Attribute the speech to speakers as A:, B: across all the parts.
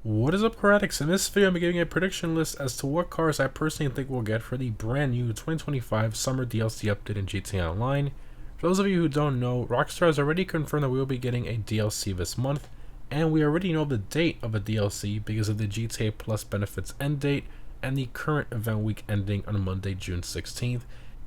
A: What is up, Heretics? In this video, I'm giving a prediction list as to what cars I personally think we'll get for the brand new 2025 Summer DLC update in GTA Online. For those of you who don't know, Rockstar has already confirmed that we will be getting a DLC this month, and we already know the date of a DLC because of the GTA Plus benefits end date and the current event week ending on Monday, June 16th,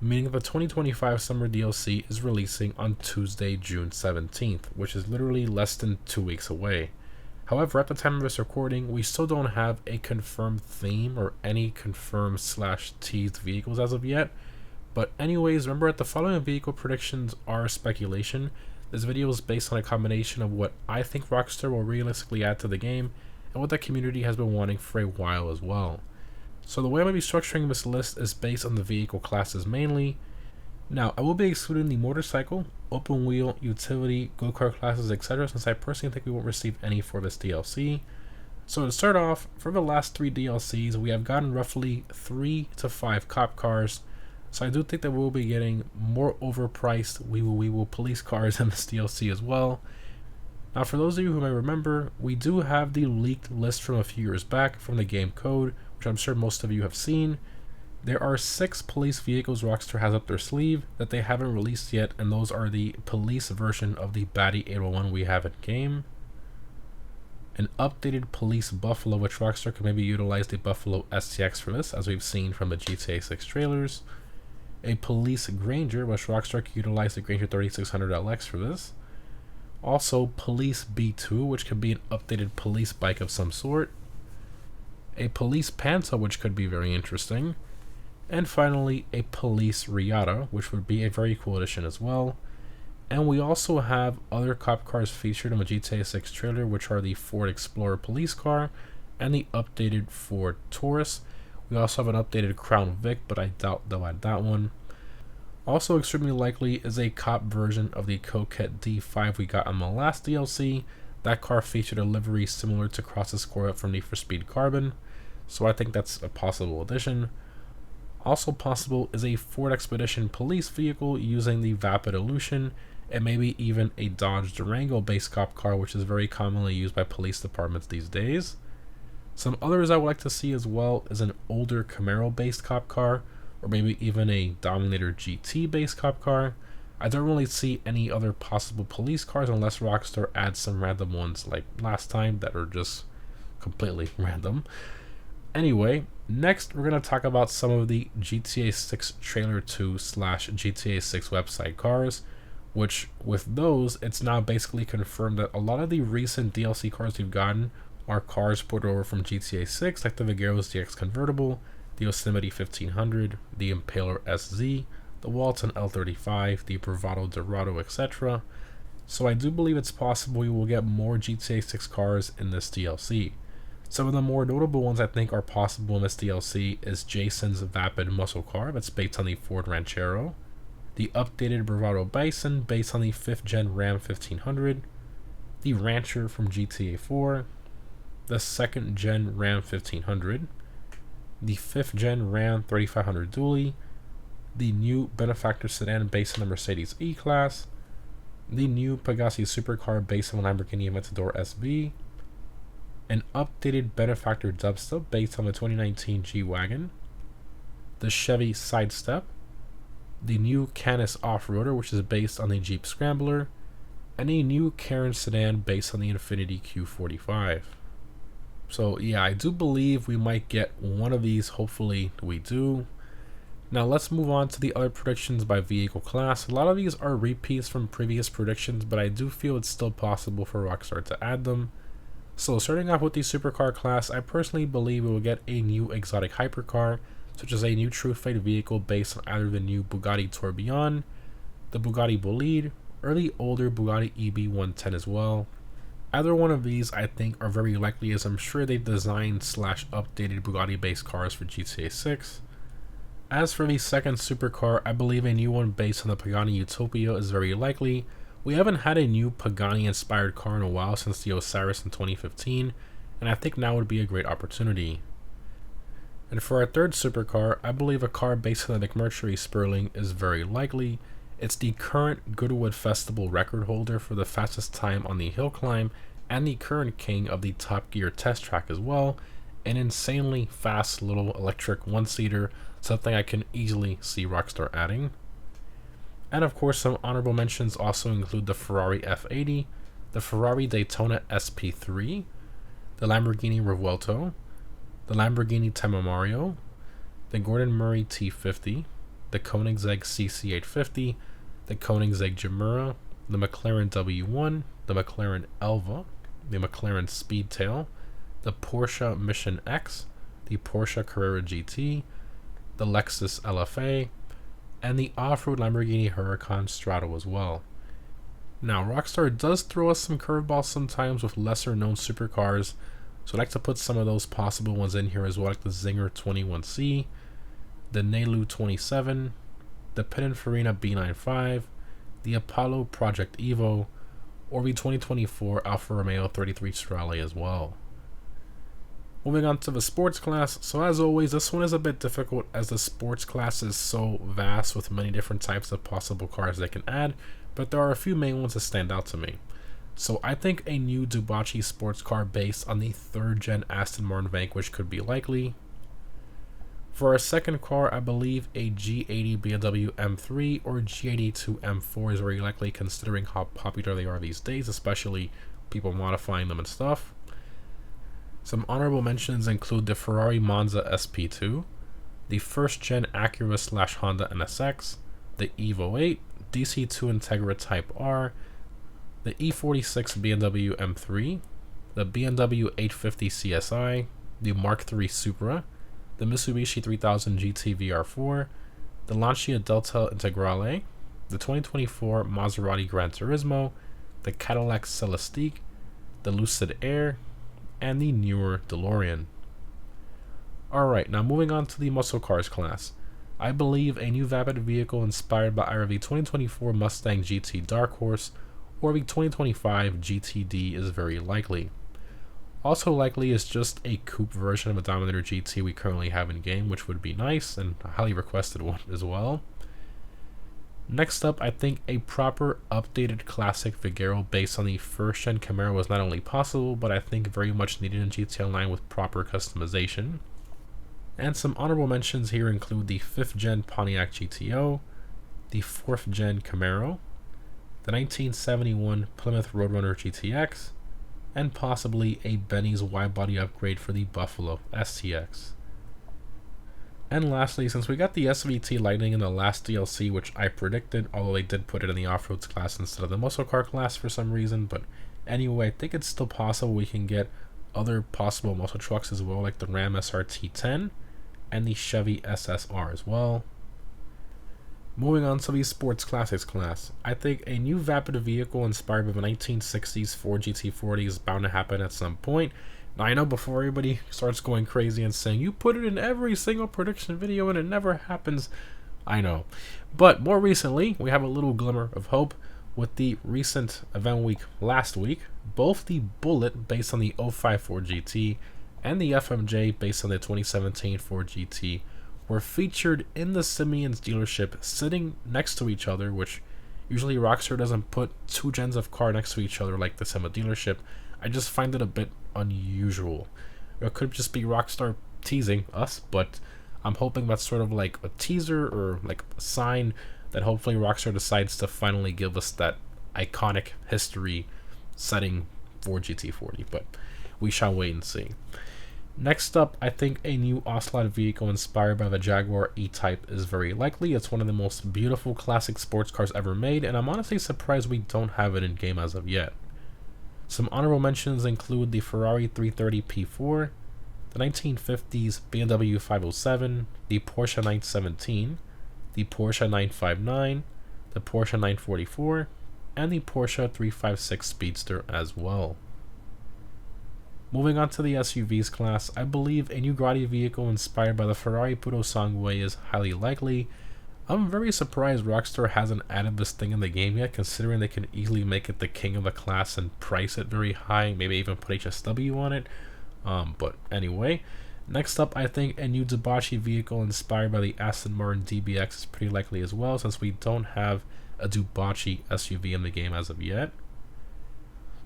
A: meaning the 2025 Summer DLC is releasing on Tuesday, June 17th, which is literally less than 2 weeks away. However, at the time of this recording, we still don't have a confirmed theme or any confirmed / teased vehicles as of yet. But anyways, remember that the following vehicle predictions are speculation. This video is based on a combination of what I think Rockstar will realistically add to the game and what the community has been wanting for a while as well. So the way I'm going to be structuring this list is based on the vehicle classes mainly. Now, I will be excluding the motorcycle, open wheel, utility, go-kart classes, etc. since I personally think we won't receive any for this DLC. So to start off, for the last 3 DLCs, we have gotten roughly 3 to 5 cop cars. So I do think that we'll be getting more overpriced we will police cars in this DLC as well. Now, for those of you who may remember, we do have the leaked list from a few years back from the game code, which I'm sure most of you have seen. There are 6 police vehicles Rockstar has up their sleeve that they haven't released yet, and those are the police version of the Batty 801 we have in game, an updated police Buffalo, which Rockstar could maybe utilize the Buffalo STX for this, as we've seen from the GTA 6 trailers, a police Granger, which Rockstar could utilize the Granger 3600LX for this, also police B2, which could be an updated police bike of some sort, a police Panta, which could be very interesting, and finally a police Riata, which would be a very cool addition as well. And we also have other cop cars featured in the GTA 6 trailer, which are the Ford Explorer police car and the updated Ford Taurus. We also have an updated Crown Vic, but I doubt they'll add that one. Also extremely likely is a cop version of the Coquette D5 we got on the last DLC. That car featured a livery similar to Cross's Corvette from Need for Speed Carbon, so I think that's a possible addition. Also possible is a Ford Expedition police vehicle using the Vapid Illusion, and maybe even a Dodge Durango based cop car, which is very commonly used by police departments these days. Some others I would like to see as well is an older Camaro based cop car, or maybe even a Dominator GT based cop car. I don't really see any other possible police cars unless Rockstar adds some random ones like last time that are just completely random. Anyway, next we're going to talk about some of the GTA 6 Trailer 2 / GTA 6 website cars, which with those, it's now basically confirmed that a lot of the recent DLC cars we've gotten are cars ported over from GTA 6, like the Vagueros DX Convertible, the Yosemite 1500, the Impaler SZ, the Walton L35, the Bravado Dorado, etc. So I do believe it's possible we will get more GTA 6 cars in this DLC. Some of the more notable ones I think are possible in this DLC is Jason's Vapid muscle car that's based on the Ford Ranchero, the updated Bravado Bison based on the 5th gen Ram 1500, the Rancher from GTA 4, the 2nd gen Ram 1500, the 5th gen Ram 3500 Dually, the new Benefactor sedan based on the Mercedes E-Class, the new Pegassi supercar based on the Lamborghini Aventador SV, an updated Benefactor Dubstep based on the 2019 G-Wagon, the Chevy Sidestep, the new Canis Off-Roader, which is based on the Jeep Scrambler, and a new Karin sedan based on the Infiniti Q45. So yeah, I do believe we might get one of these, hopefully we do. Now let's move on to the other predictions by vehicle class. A lot of these are repeats from previous predictions, but I do feel it's still possible for Rockstar to add them. So starting off with the supercar class, I personally believe we will get a new exotic hypercar, such as a new True Fate vehicle based on either the new Bugatti Tourbillon, the Bugatti Bolide, or the older Bugatti EB110 as well. Either one of these I think are very likely, as I'm sure they've designed / updated Bugatti based cars for GTA 6. As for the second supercar, I believe a new one based on the Pagani Utopia is very likely. We haven't had a new Pagani-inspired car in a while since the Osiris in 2015, and I think now would be a great opportunity. And for our third supercar, I believe a car based on the McMurtry Sperling is very likely. It's the current Goodwood Festival record holder for the fastest time on the hill climb, and the current king of the Top Gear test track as well, an insanely fast little electric one-seater, something I can easily see Rockstar adding. And of course, some honorable mentions also include the Ferrari F80, the Ferrari Daytona SP3, the Lamborghini Revuelto, the Lamborghini Temerario, the Gordon Murray T50, the Koenigsegg CC850, the Koenigsegg Gemera, the McLaren W1, the McLaren Elva, the McLaren Speedtail, the Porsche Mission X, the Porsche Carrera GT, the Lexus LFA, and the off-road Lamborghini Huracan Strato as well. Now, Rockstar does throw us some curveballs sometimes with lesser-known supercars, so I'd like to put some of those possible ones in here as well, like the Zinger 21C, the Nelu 27, the Pininfarina B95, the Apollo Project Evo, or the 2024 Alfa Romeo 33 Stradale as well. Moving on to the sports class, so as always, this one is a bit difficult as the sports class is so vast with many different types of possible cars they can add, but there are a few main ones that stand out to me. So I think a new Dubachi sports car based on the 3rd gen Aston Martin Vanquish could be likely. For our second car, I believe a G80 BMW M3 or G82 M4 is very likely considering how popular they are these days, especially people modifying them and stuff. Some honorable mentions include the Ferrari Monza SP2, the 1st gen Acura / Honda NSX, the Evo 8, DC2 Integra Type R, the E46 BMW M3, the BMW 850 CSI, the Mark III Supra, the Mitsubishi 3000 GT VR4, the Lancia Delta Integrale, the 2024 Maserati Gran Turismo, the Cadillac Celestiq, the Lucid Air, and the newer DeLorean. Alright, now moving on to the muscle cars class. I believe a new Vapid vehicle inspired by either the 2024 Mustang GT Dark Horse or the 2025 GTD is very likely. Also likely is just a coupe version of a Dominator GT we currently have in game, which would be nice and a highly requested one as well. Next up, I think a proper updated classic Vigero based on the 1st gen Camaro was not only possible, but I think very much needed in GTA Online with proper customization. And some honorable mentions here include the 5th gen Pontiac GTO, the 4th gen Camaro, the 1971 Plymouth Roadrunner GTX, and possibly a Benny's wide-body upgrade for the Buffalo STX. And lastly, since we got the SVT Lightning in the last DLC, which I predicted, although they did put it in the off-roads class instead of the muscle car class for some reason, but anyway, I think it's still possible we can get other possible muscle trucks as well, like the Ram SRT10 and the Chevy SSR as well. Moving on to the Sports Classics class, I think a new Vapid vehicle inspired by the 1960s Ford GT40 is bound to happen at some point. Now I know before everybody starts going crazy and saying, you put it in every single prediction video and it never happens, I know. But more recently, we have a little glimmer of hope with the recent event week last week. Both the Bullet based on the 05 Ford GT and the FMJ based on the 2017 Ford GT were featured in the Simeon's dealership sitting next to each other, which usually Rockstar doesn't put 2 gens of car next to each other like this in a dealership. I just find it a bit unusual. It could just be Rockstar teasing us, but I'm hoping that's sort of like a teaser or like a sign that hopefully Rockstar decides to finally give us that iconic history setting for GT40, but we shall wait and see. Next up, I think a new Ocelot vehicle inspired by the Jaguar E-Type is very likely. It's one of the most beautiful classic sports cars ever made, and I'm honestly surprised we don't have it in game as of yet. Some honorable mentions include the Ferrari 330 P4, the 1950s BMW 507, the Porsche 917, the Porsche 959, the Porsche 944, and the Porsche 356 Speedster as well. Moving on to the SUVs class, I believe a new Grotti vehicle inspired by the Ferrari Purosangue is highly likely. I'm very surprised Rockstar hasn't added this thing in the game yet, considering they can easily make it the king of the class and price it very high, maybe even put HSW on it. But anyway, next up, I think a new Dubachi vehicle inspired by the Aston Martin DBX is pretty likely as well, since we don't have a Dubachi SUV in the game as of yet.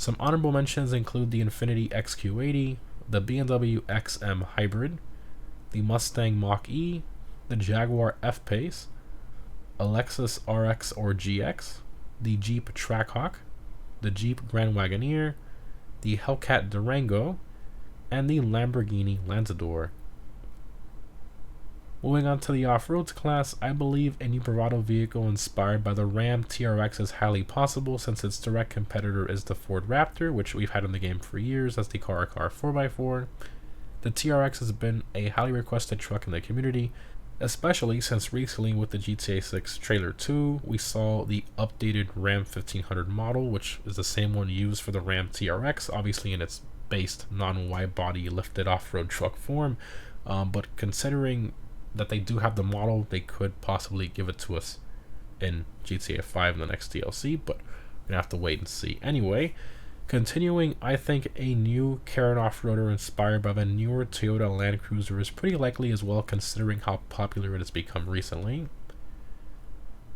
A: Some honorable mentions include the Infiniti XQ80, the BMW XM Hybrid, the Mustang Mach-E, the Jaguar F-Pace, a Lexus RX or GX, the Jeep Trackhawk, the Jeep Grand Wagoneer, the Hellcat Durango, and the Lamborghini Lanzador. Moving on to the off-roads class, I believe a new bravado vehicle inspired by the Ram TRX is highly possible since its direct competitor is the Ford Raptor, which we've had in the game for years as the car 4x4. The TRX has been a highly requested truck in the community, especially since recently with the GTA 6 Trailer 2, we saw the updated Ram 1500 model, which is the same one used for the Ram TRX, obviously in its based non-wide body lifted off-road truck form, but considering that they do have the model, they could possibly give it to us in GTA 5 in the next DLC, but we're gonna have to wait and see. Anyway, continuing, I think a new Karen off-roader inspired by the newer Toyota Land Cruiser is pretty likely as well, considering how popular it has become recently.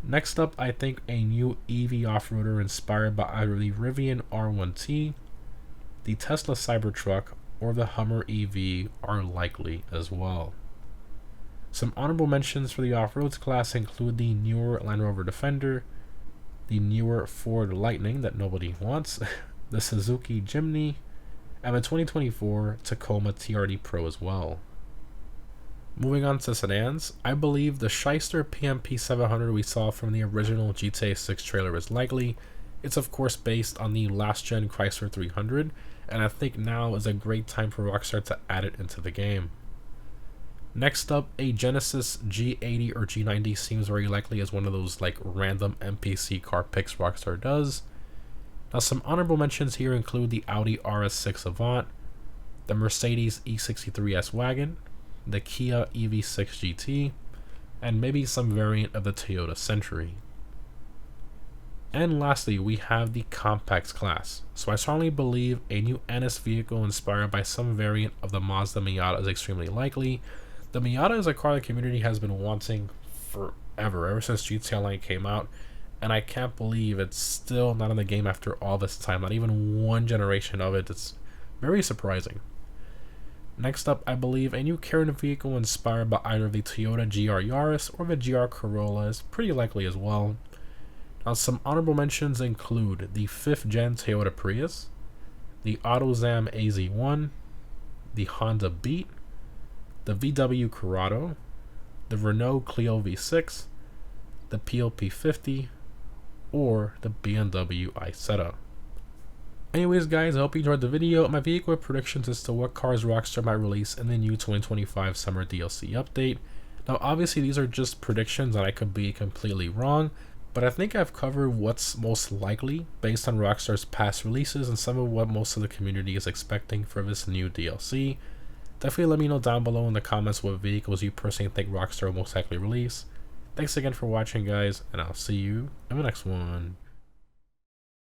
A: Next up, I think a new EV off-roader inspired by either the Rivian R1T, the Tesla Cybertruck, or the Hummer EV are likely as well. Some honorable mentions for the off-roads class include the newer Land Rover Defender, the newer Ford Lightning that nobody wants, the Suzuki Jimny, and the 2024 Tacoma TRD Pro as well. Moving on to sedans, I believe the Shyster PMP 700 we saw from the original GTA 6 trailer is likely. It's of course based on the last-gen Chrysler 300, and I think now is a great time for Rockstar to add it into the game. Next up, a Genesis G80 or G90 seems very likely as one of those like random NPC car picks Rockstar does. Now some honorable mentions here include the Audi RS6 Avant, the Mercedes E63 S-Wagon, the Kia EV6 GT, and maybe some variant of the Toyota Century. And lastly, we have the compacts class. So I strongly believe a new NS vehicle inspired by some variant of the Mazda Miata is extremely likely. The Miata is a car the community has been wanting forever, ever since GTA Online came out, and I can't believe it's still not in the game after all this time, not even one generation of it. It's very surprising. Next up, I believe a new Karen vehicle inspired by either the Toyota GR Yaris or the GR Corolla is pretty likely as well. Now some honorable mentions include the 5th gen Toyota Prius, the AutoZam AZ1, the Honda Beat, the VW Corrado, the Renault Clio V6, the PLP 50, or the BMW Isetta. Anyways guys, I hope you enjoyed the video. My vehicle predictions as to what cars Rockstar might release in the new 2025 summer DLC update. Now obviously these are just predictions and I could be completely wrong, but I think I've covered what's most likely based on Rockstar's past releases and some of what most of the community is expecting for this new DLC. Definitely let me know down below in the comments what vehicles you personally think Rockstar will most likely release. Thanks again for watching guys, and I'll see you in the next one.